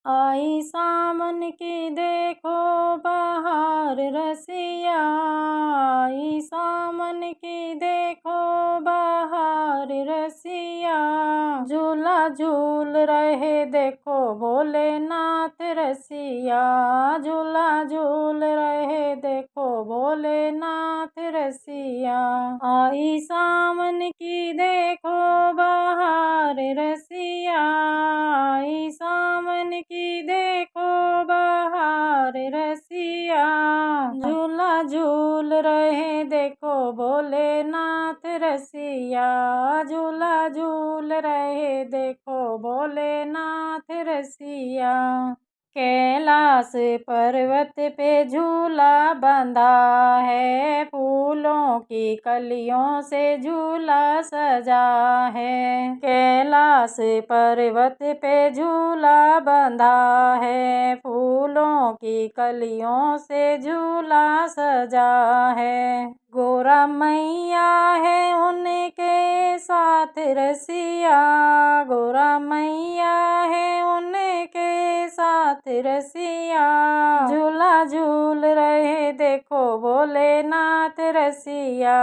आई सावन की देखो बहार रसिया, आई सावन की देखो बहार रसिया। झूला झूल रहे देखो भोलेनाथ रसिया, झूला झूल रहे देखो भोलेनाथ रसिया। आई सावन की देखो बहार रसिया, आई सावन की देखो बहार रसिया। झूला झूल रहे देखो भोलेनाथ रसिया, झूला झूल रहे देखो भोलेनाथ रसिया। कैलाश पर्वत पे झूला बंधा है, फूलों की कलियों से झूला सजा है। कैलाश पर्वत पे झूला बंधा है, फूलों की कलियों से झूला सजा है। गोरा मैया है उनके साथ रसिया, गोरा मैया है उनके साथ रसिया। झूला झूल रहे देखो भोलेनाथ रसिया,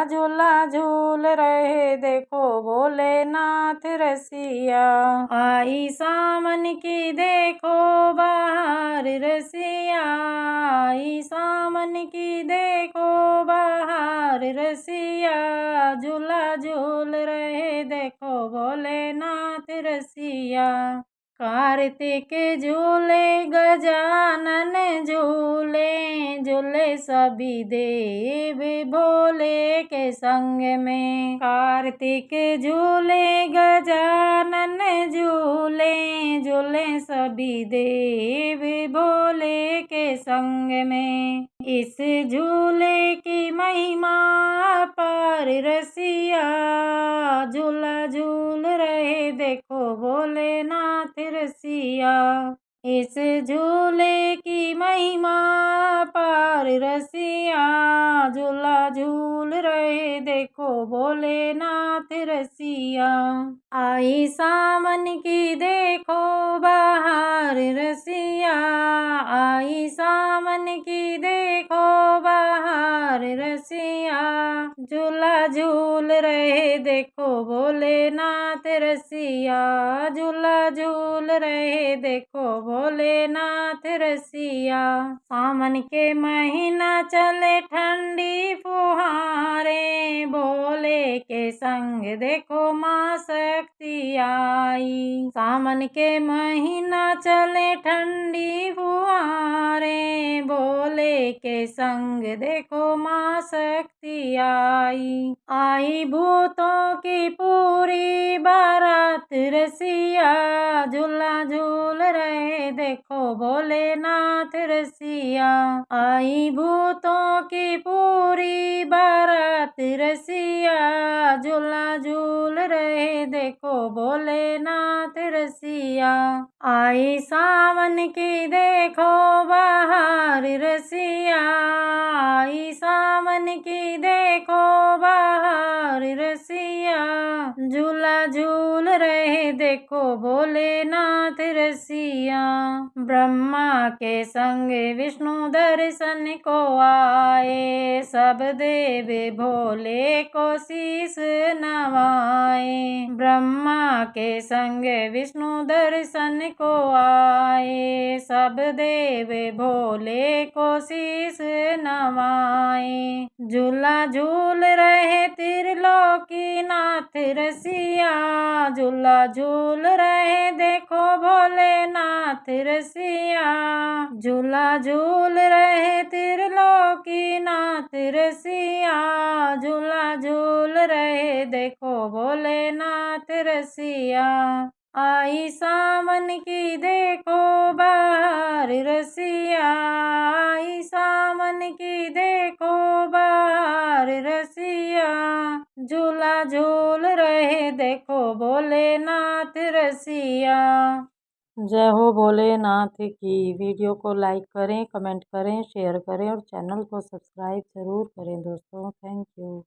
झूला झूल रहे देखो भोलेनाथ रसिया। आई सावन की देखो बहार रसिया, आई सावन की देखो बहार रसिया। झूला झूल रहे देखो भोलेनाथ रसिया। कार्तिक झूले गजानन झूले, झूले सभी देव भोले के संग में। कार्तिक झूले गजानन झूले, झूले सभी देव भोले के संग में। इस झूले की महिमा पार रसिया, झूला झूल रहे देखो भोलेनाथ रसिया। इस झूले की महिमा पार रसिया, झूला झूल रहे देखो भोलेनाथ रसिया। आई सावन की देखो बहार रसिया, आई सावन की देखो बहार रसिया। झूला झूल रहे देखो भोलेनाथ रसिया, झूला झूल रहे देखो भोलेनाथ रसिया। सावन के महीना चले ठंडी फुहारे, भोले के संग देखो माँ शक्ति आई। सावन के महीना चले ठंडी फुहारे, भोले के संग देखो माँ शक्ति आई। आई भूतों की पूरी बारात रसिया, झूला झूल रहे देखो भोलेनाथ रसिया। आई भूतों की पूरी बारात रसिया, झूला झूल रहे देखो भोलेनाथ रसिया। आई सावन की देखो बहार रसिया, आई सावन की देखो बहार रसिया। झूला झूल रहे देखो भोलेनाथ रसिया। ब्रह्मा के संग विष्णु दर्शन को आए, सब देव भोले को शीस नवाए। ब्रह्मा के संग विष्णु दर्शन को आए, सब देव भोले को शीस नवाए। झूला झूल रहे त्रिलोकीनाथ रसिया, झूला झूल रहे देखो भोलेनाथ रसिया। झूला झूल रहे त्रिलोकीनाथ रसिया, झूला झूल रहे देखो भोलेनाथ रसिया। आई सावन की देखो बहार रसिया, आई सावन की देखो बहार रसिया। झूला झूल रहे देखो भोलेनाथ रसिया। जय हो भोलेनाथ की। वीडियो को लाइक करें, कमेंट करें, शेयर करें और चैनल को सब्सक्राइब जरूर करें दोस्तों। Thank you.